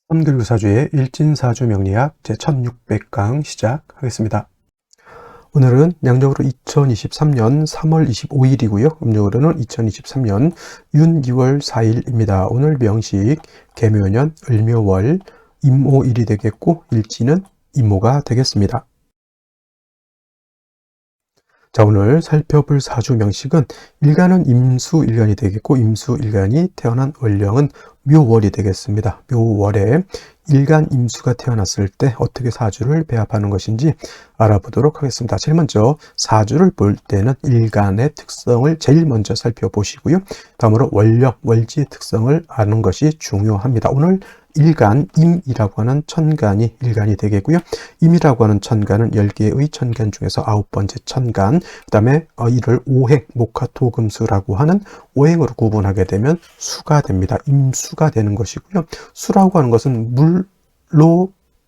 선글교사주의 일진사주 명리학 제1600강 시작하겠습니다. 오늘은 양력으로 2023년 3월 25일이고요. 음력으로는 2023년 윤 2월 4일입니다. 오늘 명식 계묘년 을묘월 임오일이 되겠고 일지는 임오가 되겠습니다. 자, 오늘 살펴볼 사주 명식은 일간은 임수일간이 되겠고 임수일간이 태어난 월령은 묘월이 되겠습니다. 묘월에 일간 임수가 태어났을 때 어떻게 사주를 배합하는 것인지 알아보도록 하겠습니다. 제일 먼저 사주를 볼 때는 일간의 특성을 제일 먼저 살펴보시고요. 다음으로 월령, 월지의 특성을 아는 것이 중요합니다. 오늘 일간, 임이라고 하는 천간이 일간이 되겠고요. 임이라고 하는 천간은 10개의 천간 중에서 9번째 천간, 그 다음에 이를 오행, 목화토금수라고 하는 오행으로 구분하게 되면 수가 됩니다. 임수가 되는 것이고요. 수라고 하는 것은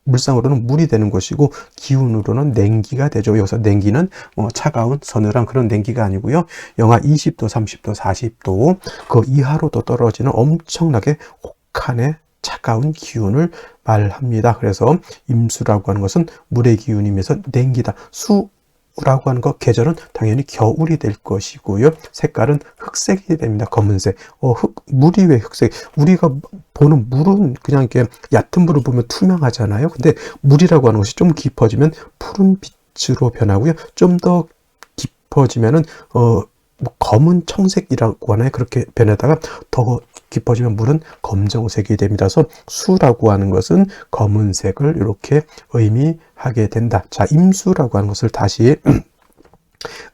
물상으로는 물이 되는 것이고 기운으로는 냉기가 되죠. 여기서 냉기는 차가운 서늘한 그런 냉기가 아니고요. 영하 20도, 30도, 40도 그 이하로도 떨어지는 엄청나게 혹한의 차가운 기운을 말합니다. 그래서 임수라고 하는 것은 물의 기운이면서 냉기다. 수라고 하는 것 계절은 당연히 겨울이 될 것이고요. 색깔은 흑색이 됩니다. 검은색. 물이 왜 흑색? 우리가 보는 물은 그냥 이렇게 얕은 물을 보면 투명하잖아요. 근데 물이라고 하는 것이 좀 깊어지면 푸른 빛으로 변하고요. 좀 더 깊어지면은 검은 청색이라고 하나요? 그렇게 변하다가 더 깊어지면 물은 검정색이 됩니다. 그래서 수라고 하는 것은 검은색을 이렇게 의미하게 된다. 자, 임수라고 하는 것을 다시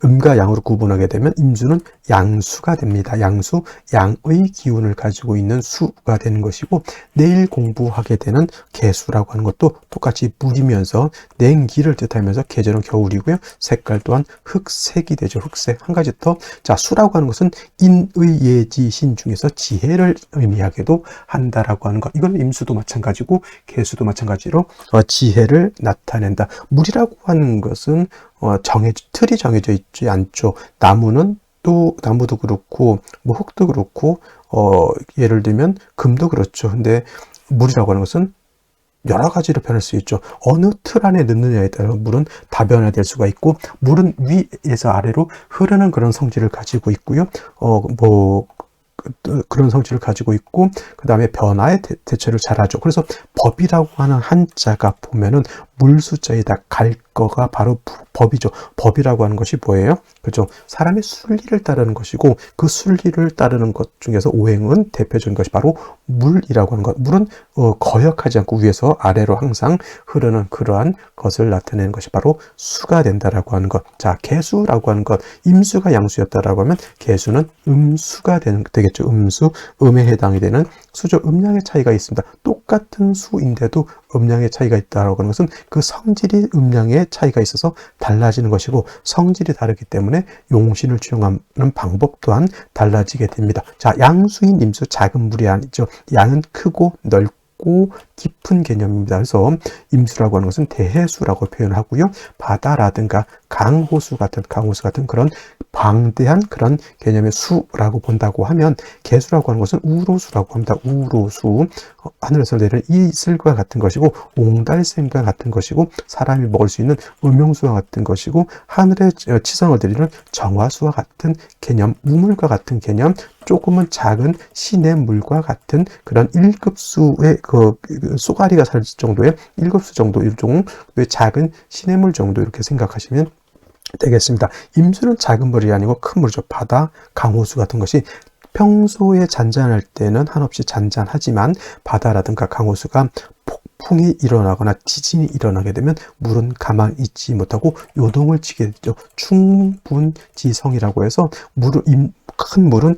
음과 양으로 구분하게 되면 임수는 양수가 됩니다. 양수, 양의 기운을 가지고 있는 수가 되는 것이고 내일 공부하게 되는 계수라고 하는 것도 똑같이 물이면서 냉기를 뜻하면서 계절은 겨울이고요. 색깔 또한 흑색이 되죠. 흑색. 한 가지 더. 자, 수라고 하는 것은 인의 예지 신 중에서 지혜를 의미하기도 한다라고 하는 것. 이건 임수도 마찬가지고 계수도 마찬가지로 지혜를 나타낸다. 물이라고 하는 것은 틀이 정해져 있지 않죠. 나무도 그렇고, 흙도 그렇고, 예를 들면 금도 그렇죠. 근데 물이라고 하는 것은 여러 가지로 변할 수 있죠. 어느 틀 안에 넣느냐에 따라 물은 다변화될 수가 있고, 물은 위에서 아래로 흐르는 그런 성질을 가지고 있고요. 그런 성질을 가지고 있고 그 다음에 변화에 대처를 잘하죠. 그래서 법이라고 하는 한자가 보면은 물 숫자에다 갈 거가 바로 법이죠. 법이라고 하는 것이 뭐예요? 그죠? 사람의 순리를 따르는 것이고 그 순리를 따르는 것 중에서 오행은 대표적인 것이 바로 물이라고 하는 것. 물은 거역하지 않고 위에서 아래로 항상 흐르는 그러한 것을 나타내는 것이 바로 수가 된다라고 하는 것. 자, 계수라고 하는 것. 임수가 양수였다라고 하면 계수는 음수가 되겠죠. 음수, 음에 해당이 되는 수죠. 음량의 차이가 있습니다. 똑같은 수인데도 음량의 차이가 있다라고 하는 것은 그 성질이 음량의 차이가 있어서 달라지는 것이고 성질이 다르기 때문에 용신을 취용하는 방법 또한 달라지게 됩니다. 자, 양수인 임수 작은 물이 아니죠. 양은 크고 넓고 깊은 개념입니다. 그래서 임수라고 하는 것은 대해수라고 표현하고요. 바다라든가 강호수 같은 그런 방대한 그런 개념의 수라고 본다고 하면 계수라고 하는 것은 우로수라고 합니다. 우로수, 하늘에서 내리는 이슬과 같은 것이고 옹달샘과 같은 것이고 사람이 먹을 수 있는 음용수와 같은 것이고 하늘에 치성을 드리는 정화수와 같은 개념, 우물과 같은 개념, 조금은 작은 시냇물과 같은 그런 1급수의 그 쏘가리가 살 정도의 1급수 정도, 일종의 작은 시냇물 정도 이렇게 생각하시면 되겠습니다. 임수는 작은 물이 아니고 큰 물이죠. 바다, 강호수 같은 것이 평소에 잔잔할 때는 한없이 잔잔하지만 바다라든가 강호수가 폭풍이 일어나거나 지진이 일어나게 되면 물은 가만히 있지 못하고 요동을 치게 되죠. 충분지성이라고 해서 큰 물은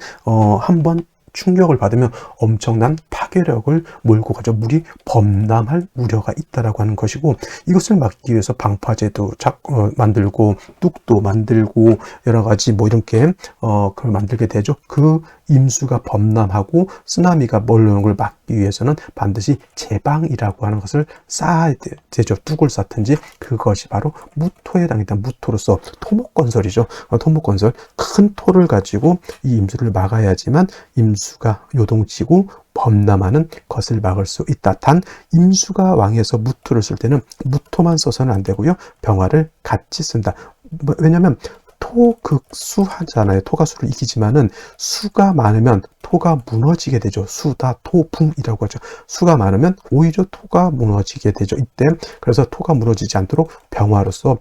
한번 충격을 받으면 엄청난 파괴력을 몰고 가죠. 물이 범람할 우려가 있다라고 하는 것이고 이것을 막기 위해서 방파제도 만들고 뚝도 만들고 여러 가지 이렇게 그걸 만들게 되죠. 그 임수가 범람하고 쓰나미가 몰려오는 걸 막기 위해서는 반드시 제방이라고 하는 것을 쌓아야 되죠. 뚝을 쌓든지. 그것이 바로 무토에 해당한다. 무토로서 토목건설이죠. 토목건설. 큰 토를 가지고 이 임수를 막아야지만 임수가 요동치고 범람하는 것을 막을 수 있다. 단 임수가 왕에서 무토를 쓸 때는 무토만 써서는 안 되고요. 병화를 같이 쓴다. 왜냐하면 토극수 하잖아요. 토가 수를 이기지만은 수가 많으면 토가 무너지게 되죠. 수다 토붕이라고 하죠. 수가 많으면 오히려 토가 무너지게 되죠. 이때 그래서 토가 무너지지 않도록 병화로서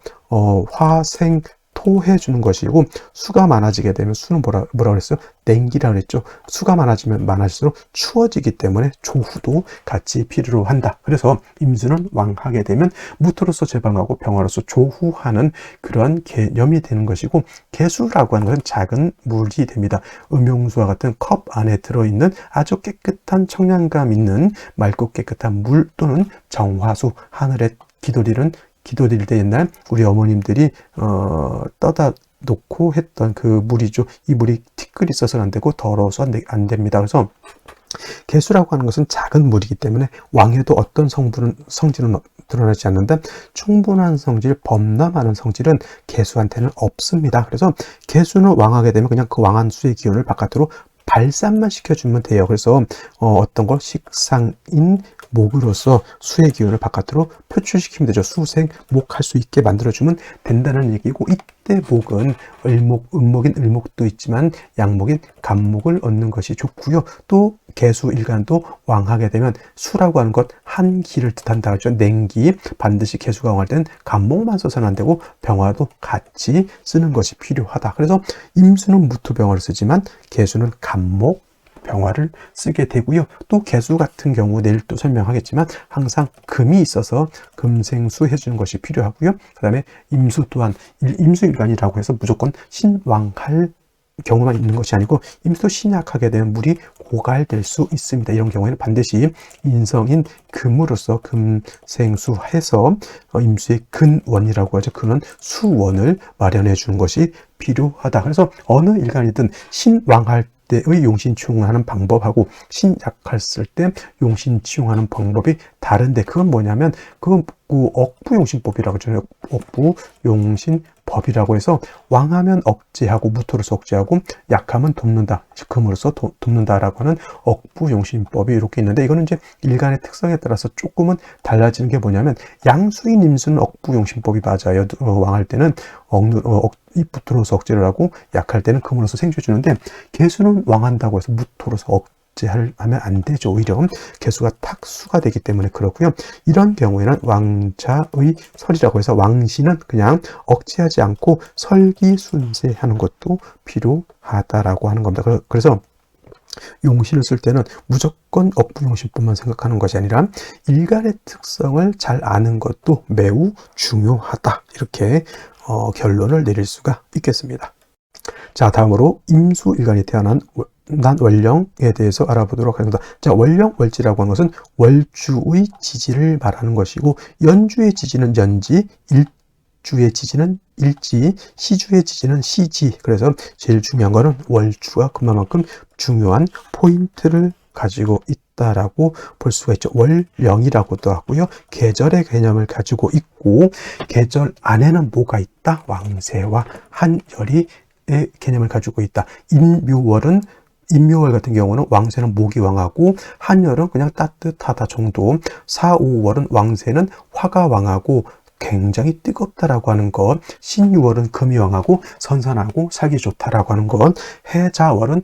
화생 토해 주는 것이고, 수가 많아지게 되면 수는 뭐라 그랬어요? 냉기라 그랬죠. 수가 많아지면 많아질수록 추워지기 때문에 조후도 같이 필요로 한다. 그래서 임수는 왕하게 되면 무토로서 제방하고 병화로서 조후하는 그런 개념이 되는 것이고, 개수라고 하는 것은 작은 물이 됩니다. 음용수와 같은 컵 안에 들어있는 아주 깨끗한 청량감 있는 맑고 깨끗한 물 또는 정화수, 하늘에 기도드릴 때 옛날 우리 어머님들이 떠다 놓고 했던 그 물이죠. 이 물이 티끌이 있어서는 안 되고 더러워서 안 됩니다. 그래서 개수라고 하는 것은 작은 물이기 때문에 왕에도 어떤 성질은 드러나지 않는다. 충분한 성질, 범람하는 성질은 개수한테는 없습니다. 그래서 개수는 왕하게 되면 그냥 그 왕한 수의 기운을 바깥으로 발산만 시켜주면 돼요. 그래서 어떤 걸 식상인 목으로서 수의 기운을 바깥으로 표출시키면 되죠. 수생, 목 할 수 있게 만들어주면 된다는 얘기고, 이때 목은 음목인 을목도 있지만 양목인 간목을 얻는 것이 좋고요. 또 개수 일간도 왕하게 되면 수라고 하는 것 한기를 뜻한다 하죠. 냉기, 반드시 개수가 왕할 때는 간목만 써서는 안 되고 병화도 같이 쓰는 것이 필요하다. 그래서 임수는 무토병화를 쓰지만 개수는 간목 병화를 쓰게 되고요. 또 개수 같은 경우 내일 또 설명하겠지만 항상 금이 있어서 금생수 해주는 것이 필요하고요. 그 다음에 임수 또한 임수일간이라고 해서 무조건 신왕할 경우만 있는 것이 아니고, 임수 신약하게 되면 물이 고갈될 수 있습니다. 이런 경우에는 반드시 인성인 금으로서 금생수해서 임수의 근원이라고 하죠. 근원 수원을 마련해 주는 것이 필요하다. 그래서 어느 일간이든 신왕할 때의 용신치용하는 방법하고 신약했을 때 용신치용하는 방법이 다른데, 그건 뭐냐면 그건 억부용신법이라고 하죠. 억부용신법이라고 해서 왕하면 억제하고 무토로서 억제하고 약하면 돕는다, 금으로서 돕는다라고 하는 억부용신법이 이렇게 있는데, 이거는 이제 일간의 특성에 따라서 조금은 달라지는 게 뭐냐면, 양수인 임수는 억부용신법이 맞아요. 왕할 때는 무토로서 억제를 하고 약할 때는 금으로서 생주해 주는데, 개수는 왕한다고 해서 무토로서 억제하면 안 되죠. 오히려 개수가 탁수가 되기 때문에 그렇고요. 이런 경우에는 왕자의 설이라고 해서 왕신은 그냥 억제하지 않고 설기순세하는 것도 필요하다라고 하는 겁니다. 그래서 용신을 쓸 때는 무조건 억부용신법만 생각하는 것이 아니라 일간의 특성을 잘 아는 것도 매우 중요하다. 이렇게 결론을 내릴 수가 있겠습니다. 자, 다음으로 임수일간이 태어난 원령에 대해서 알아보도록 하겠습니다. 자, 원령, 월지라고 하는 것은 월주의 지지를 말하는 것이고, 연주의 지지는 연지, 일주의 지지는 일지, 시주의 지지는 시지. 그래서 제일 중요한 거는 월주가 그만큼 중요한 포인트를 가지고 있다라고 볼 수가 있죠. 월령이라고도 하고요. 계절의 개념을 가지고 있고, 계절 안에는 뭐가 있다? 왕세와 한열이 개념을 가지고 있다. 인묘월 같은 경우는 왕세는 목이 왕하고 한열은 그냥 따뜻하다 정도, 4, 5월은 왕세는 화가 왕하고 굉장히 뜨겁다라고 하는 것, 신유월은 금이 왕하고 선선하고 살기 좋다라고 하는 것, 해자월은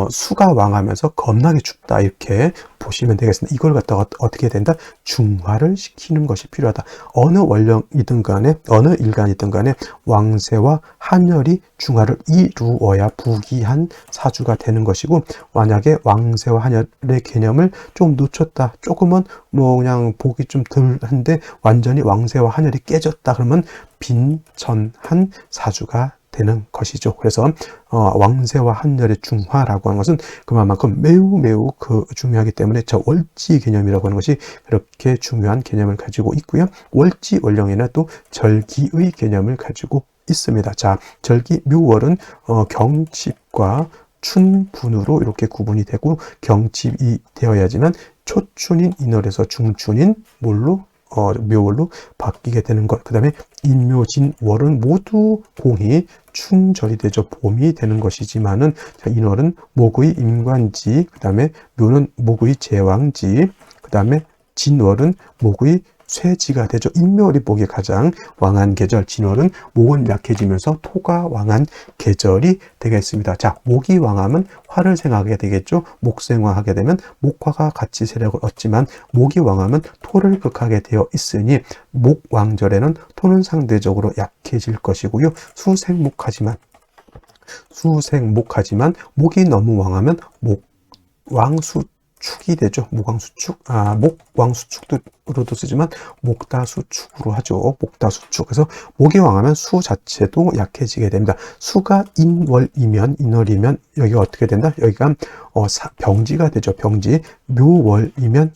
수가 왕하면서 겁나게 춥다, 이렇게 보시면 되겠습니다. 이걸 갖다가 어떻게 된다? 중화를 시키는 것이 필요하다. 어느 원령이든 간에 어느 일간이든 간에 왕세와 한열이 중화를 이루어야 부귀한 사주가 되는 것이고, 만약에 왕세와 한열의 개념을 좀 놓쳤다, 조금은 뭐 그냥 보기 좀 덜한데 완전히 왕세와 한열이 깨졌다, 그러면 빈천한 사주가 되는 것이죠. 그래서 왕세와 한열의 중화라고 하는 것은 그만큼 매우 중요하기 때문에 저 월지 개념이라고 하는 것이 그렇게 중요한 개념을 가지고 있고요. 월지 원령에는 또 절기의 개념을 가지고 있습니다. 자, 절기 묘월은 경칩과 춘분으로 이렇게 구분이 되고 경칩이 되어야지만 초춘인 인월에서 중춘인 뭘로 묘월로 바뀌게 되는 것. 그 다음에 인묘진월은 모두 공이 춘절이 되죠. 봄이 되는 것이지만은 자, 인월은 목의 임관지, 그 다음에 묘는 목의 제왕지, 그 다음에 진월은 목의 쇠지가 되죠. 인묘월이 목이 가장 왕한 계절, 진월은 목은 약해지면서 토가 왕한 계절이 되겠습니다. 자, 목이 왕하면 화를 생하게 되겠죠. 목생화하게 되면 목화가 같이 세력을 얻지만 목이 왕하면 토를 극하게 되어 있으니 목왕절에는 토는 상대적으로 약해질 것이고요. 수생목하지만 목이 너무 왕하면 목왕수 축이 되죠. 목왕수축, 목왕수축으로도 쓰지만 목다수축으로 하죠. 목다수축. 그래서 목이 왕하면 수 자체도 약해지게 됩니다. 수가 인월이면 여기가 어떻게 된다? 여기가 병지가 되죠. 병지. 묘월이면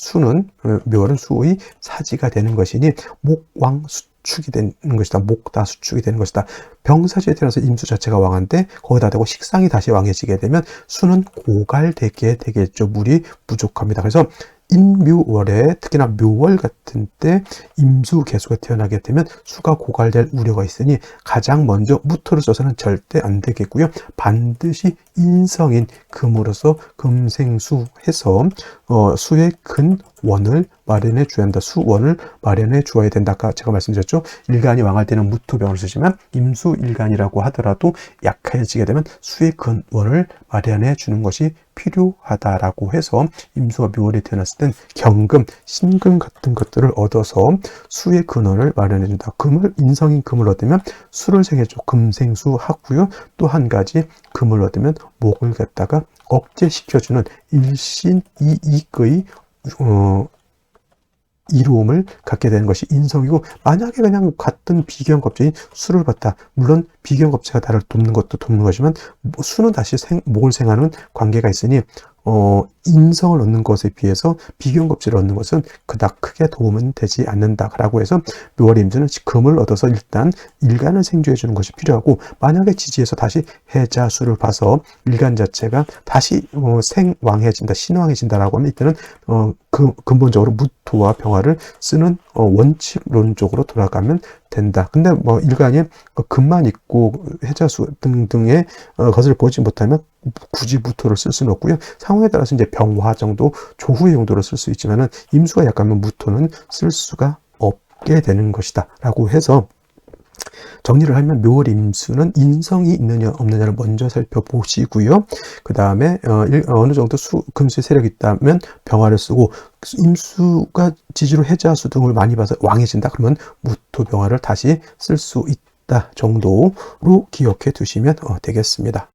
묘월은 수의 사지가 되는 것이니 목왕수축이 되는 것이다. 목다수축이 되는 것이다. 병사지에 태어나서 임수 자체가 왕한데 거기다 대고 식상이 다시 왕해지게 되면 수는 고갈되게 되겠죠. 물이 부족합니다. 그래서 인묘월에 특히나 묘월 같은 때 임수 개수가 태어나게 되면 수가 고갈될 우려가 있으니 가장 먼저 무토를 써서는 절대 안 되겠고요. 반드시 인성인 금으로서 금생수해서 수의 근 원을 마련해 줘야 한다. 수원을 마련해 주어야 된다. 아까 제가 말씀드렸죠. 일간이 왕할 때는 무토병을 쓰지만 임수일간이라고 하더라도 약해지게 되면 수의 근원을 마련해 주는 것이 필요하다라고 해서 임수와 묘월이 태어났을 땐 경금, 신금 같은 것들을 얻어서 수의 근원을 마련해 준다. 인성인 금을 얻으면 수를 생해줘. 금생수 하고요. 또 한 가지 금을 얻으면 목을 갖다가 억제시켜주는 일신이익의 이로움을 갖게 되는 것이 인성이고, 만약에 그냥 같은 비견겁제인 수를 봤다. 물론 비견겁제가 나를 돕는 것도 돕는 거지만 수는 다시 목을 생하는 관계가 있으니 인성을 얻는 것에 비해서 비견겁제를 얻는 것은 그닥 크게 도움은 되지 않는다라고 해서 묘월의 임수는 금을 얻어서 일단 일간을 생조해 주는 것이 필요하고, 만약에 지지에서 다시 해자수를 봐서 일간 자체가 다시 생왕해진다, 신왕해진다라고 하면 이때는 근본적으로 무토와 병화를 쓰는 원칙론적으로 돌아가면 된다. 근데 일간이 금만 있고 해자수 등등의 것을 보지 못하면 굳이 무토를 쓸 수는 없고요. 상황에 따라서 이제 병화 정도, 조후의 용도로 쓸 수 있지만은 임수가 약하면 무토는 쓸 수가 없게 되는 것이다. 라고 해서 정리를 하면 묘월 임수는 인성이 있느냐 없느냐를 먼저 살펴보시고요. 그 다음에 어느 정도 금수의 세력이 있다면 병화를 쓰고, 임수가 지지로 해자수 등을 많이 봐서 왕해진다. 그러면 무토 병화를 다시 쓸 수 있다 정도로 기억해 두시면 되겠습니다.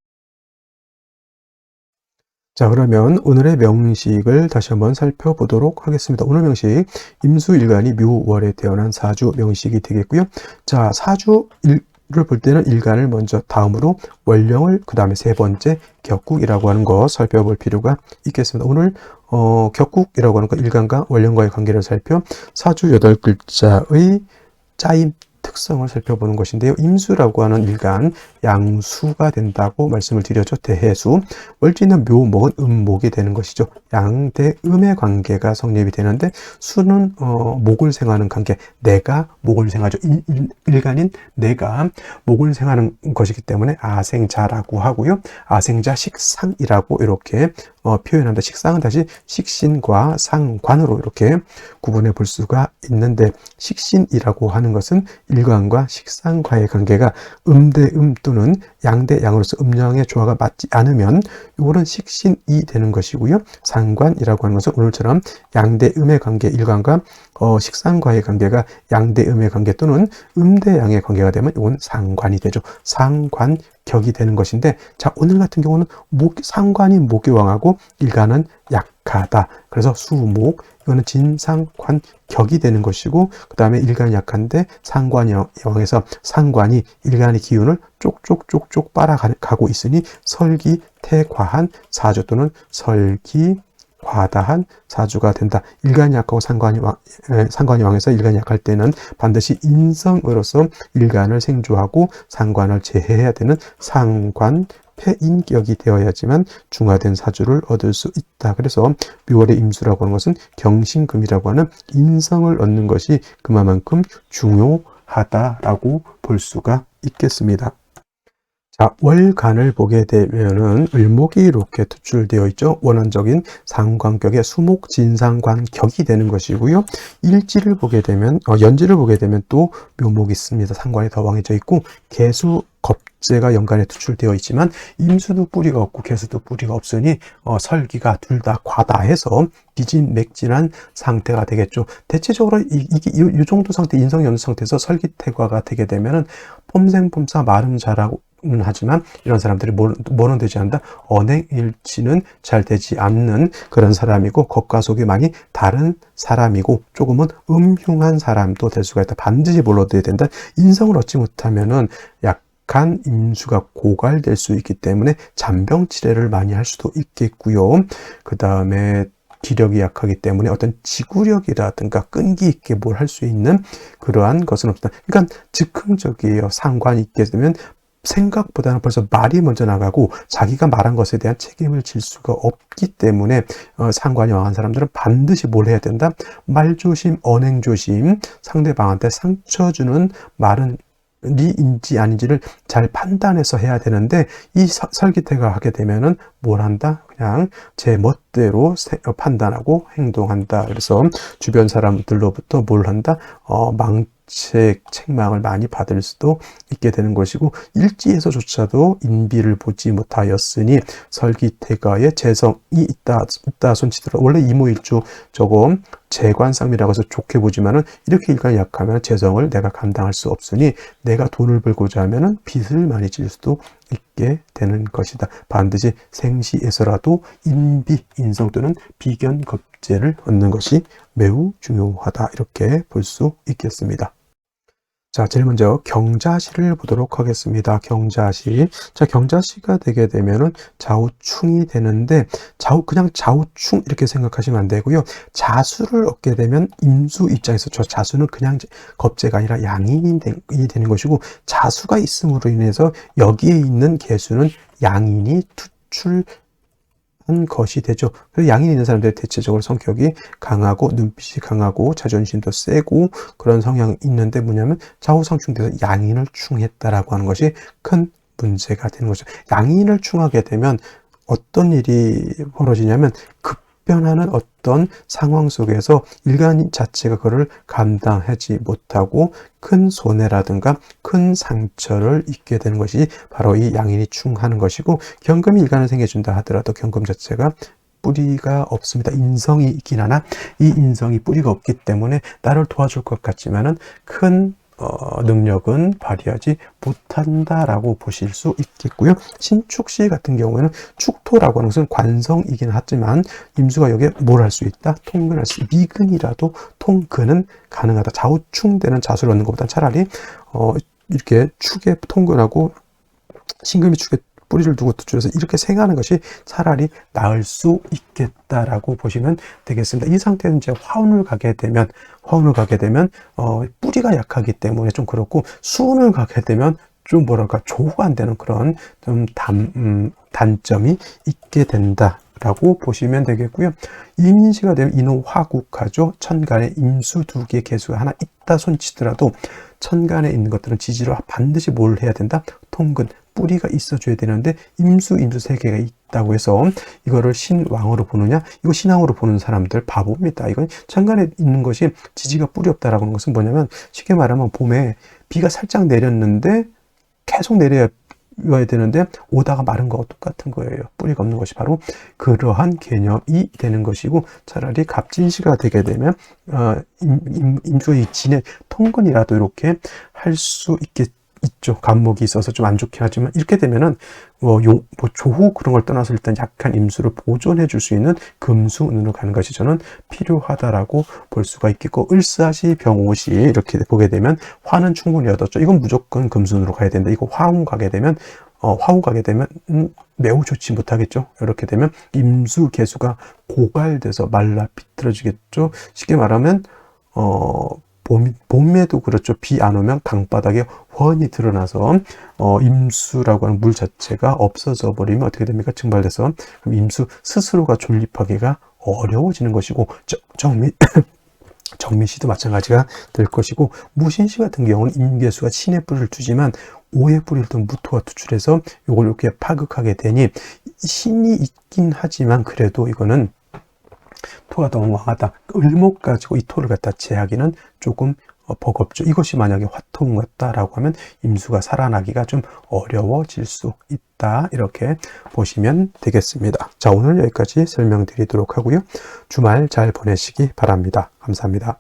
자, 그러면 오늘의 명식을 다시 한번 살펴보도록 하겠습니다. 오늘 명식, 임수일간이 묘월에 태어난 사주 명식이 되겠고요. 자, 사주를 볼 때는 일간을 먼저, 다음으로 월령을, 그 다음에 세 번째 격국이라고 하는 거 살펴볼 필요가 있겠습니다. 오늘 격국이라고 하는 거, 일간과 월령과의 관계를 살펴 사주 8글자의 짜임 특성을 살펴보는 것인데요. 임수라고 하는 일간, 양수가 된다고 말씀을 드렸죠. 대해수. 월지는 묘목은 음목이 되는 것이죠. 양대음의 관계가 성립이 되는데, 수는 목을 생하는 관계, 내가 목을 생하죠. 일간인 내가 목을 생하는 것이기 때문에 아생자라고 하고요. 아생자 식상이라고 이렇게 표현한다. 식상은 다시 식신과 상관으로 이렇게 구분해 볼 수가 있는데, 식신이라고 하는 것은 일간과 식상과의 관계가 음대음 또는 양대양으로서 음양의 조화가 맞지 않으면 이거는 식신이 되는 것이고요. 상관이라고 하는 것은 오늘처럼 양대음의 관계, 일간과 식상과의 관계가 양대음의 관계 또는 음대양의 관계가 되면 이건 상관이 되죠. 상관격이 되는 것인데, 자, 오늘 같은 경우는 상관이 목이 왕하고 일간은 약하다. 그래서 수목, 이거는 진상관격이 되는 것이고, 그 다음에 일간이 약한데 상관이 왕해서 상관이 일간의 기운을 쪽쪽쪽쪽 빨아가고 있으니 설기태과한 사주 또는 설기과다한 사주가 된다. 일간이 약하고 상관이 왕해서 일간이 약할 때는 반드시 인성으로서 일간을 생조하고 상관을 제해해야 되는 상관 폐인격이 되어야지만 중화된 사주를 얻을 수 있다. 그래서 묘월의 임수라고 하는 것은 경신금이라고 하는 인성을 얻는 것이 그만큼 중요하다라고 볼 수가 있겠습니다. 자, 월간을 보게 되면은 을목이 이렇게 투출되어 있죠. 원한적인 상관격의 수목 진상관격이 되는 것이고요. 일지를 보게 되면 연지를 보게 되면 또 묘목이 있습니다. 상관이 더왕해져 있고 개수 겁재가 연간에 투출되어 있지만 임수도 뿌리가 없고 개수도 뿌리가 없으니 설기가 둘 다 과다해서 기진맥진한 상태가 되겠죠. 대체적으로 이 정도 상태, 인성 연수 상태에서 설기태과가 되게 되면은 폼생폼사 말은 잘하고 하지만 이런 사람들이 뭐는 되지 않는다? 언행일치는 잘 되지 않는 그런 사람이고 겉과 속이 많이 다른 사람이고 조금은 음흉한 사람도 될 수가 있다. 반드시 뭘 얻어야 된다? 인성을 얻지 못하면은 약간 임수가 고갈될 수 있기 때문에 잔병치레를 많이 할 수도 있겠고요. 그 다음에 기력이 약하기 때문에 어떤 지구력이라든가 끈기 있게 뭘 할 수 있는 그러한 것은 없다. 그러니까 즉흥적이에요. 상관이 있게 되면 생각보다는 벌써 말이 먼저 나가고 자기가 말한 것에 대한 책임을 질 수가 없기 때문에 상관이 왕한 사람들은 반드시 뭘 해야 된다? 말조심, 언행조심, 상대방한테 상처 주는 말은 리인지 아닌지를 잘 판단해서 해야 되는데 이 설기태가 하게 되면은 뭘 한다? 그냥 제 멋대로 판단하고 행동한다. 그래서 주변 사람들로부터 뭘 한다? 책망을 많이 받을 수도 있게 되는 것이고 일지에서조차도 인비를 보지 못하였으니 설기태가의 재성이 있다 손치더라. 원래 이모일주 저거 재관상미라고 해서 좋게 보지만은 이렇게 일간이 약하면 재성을 내가 감당할 수 없으니 내가 돈을 벌고자 하면은 빚을 많이 질 수도 있게 되는 것이다. 반드시 생시에서라도 인비, 인성 또는 비견겁재를 얻는 것이 매우 중요하다. 이렇게 볼 수 있겠습니다. 자, 제일 먼저 경자시를 보도록 하겠습니다. 경자시. 자, 경자시가 되게 되면은 좌우충이 되는데, 그냥 좌우충 이렇게 생각하시면 안 되고요. 자수를 얻게 되면 임수 입장에서 저 자수는 그냥 겁재가 아니라 양인이 되는 것이고, 자수가 있음으로 인해서 여기에 있는 개수는 양인이 투출 것이 되죠. 그래서 양인 있는 사람들이 대체적으로 성격이 강하고 눈빛이 강하고 자존심도 세고 그런 성향이 있는데 뭐냐면 좌우상충돼서 양인을 충했다라고 하는 것이 큰 문제가 되는 거죠. 양인을 충하게 되면 어떤 일이 벌어지냐면 급변하는 어떤 상황 속에서 일간 자체가 그걸 감당하지 못하고 큰 손해라든가 큰 상처를 입게 되는 것이 바로 이 양인이 충하는 것이고 경금이 일간을 생겨준다 하더라도 경금 자체가 뿌리가 없습니다. 인성이 있긴 하나 이 인성이 뿌리가 없기 때문에 나를 도와줄 것 같지만은 큰 능력은 발휘하지 못한다라고 보실 수 있겠고요. 신축시 같은 경우에는 축토라고 하는 것은 관성이긴 하지만 임수가 여기에 뭘 할 수 있다? 통근할 수 있다. 미근이라도 통근은 가능하다. 좌우충되는 자수를 얻는 것보다 차라리 이렇게 축에 통근하고 신금이 축에 뿌리를 두고 투출해서 이렇게 생하는 것이 차라리 나을 수 있겠다라고 보시면 되겠습니다. 이 상태는 이제 화운을 가게 되면 뿌리가 약하기 때문에 좀 그렇고 수운을 가게 되면 좀 뭐랄까 조후가 안 되는 그런 좀 단점이 있게 된다라고 보시면 되겠고요. 이민시가 되면 이는 화국하죠. 천간에 임수 두 개 개수가 하나 있다 손치더라도 천간에 있는 것들은 지지로 반드시 뭘 해야 된다? 통근, 뿌리가 있어줘야 되는데 임수 세 개가 있다고 해서 이거를 신왕으로 보느냐? 이거 신왕으로 보는 사람들 바보입니다. 이건 천간에 있는 것이 지지가 뿌리 없다라고 하는 것은 뭐냐면 쉽게 말하면 봄에 비가 살짝 내렸는데 계속 내려야 되는데 오다가 마른 거와 똑같은 거예요. 뿌리가 없는 것이 바로 그러한 개념이 되는 것이고 차라리 갑진시가 되게 되면 임수의 진의 통근이라도 이렇게 할 수 있죠. 간목이 있어서 좀 안 좋긴 하지만 이렇게 되면은 조후 그런 걸 떠나서 일단 약한 임수를 보존해 줄 수 있는 금수운으로 가는 것이 저는 필요하다라고 볼 수가 있겠고 을사시 병오시 이렇게 보게 되면 화는 충분히 얻었죠. 이건 무조건 금수운으로 가야 된다. 이거 화운 가게 되면 매우 좋지 못하겠죠. 이렇게 되면 임수 개수가 고갈돼서 말라 비틀어지겠죠. 쉽게 말하면 봄에도 그렇죠. 비 안 오면 강바닥에 훤히 드러나서 임수라고 하는 물 자체가 없어져 버리면 어떻게 됩니까? 증발돼서 그럼 임수 스스로가 존립하기가 어려워지는 것이고, 정미시도 마찬가지가 될 것이고, 무신시 같은 경우는 임계수가 신의 뿌리를 두지만 오의 뿌리를 둔 무토가 투출해서 이걸 이렇게 파극하게 되니 신이 있긴 하지만 그래도 이거는 토가 너무 왕하다. 을목 가지고 이 토를 갖다 제하기는 조금 버겁죠. 이것이 만약에 화토음 같다라고 하면 임수가 살아나기가 좀 어려워질 수 있다. 이렇게 보시면 되겠습니다. 자, 오늘 여기까지 설명드리도록 하고요. 주말 잘 보내시기 바랍니다. 감사합니다.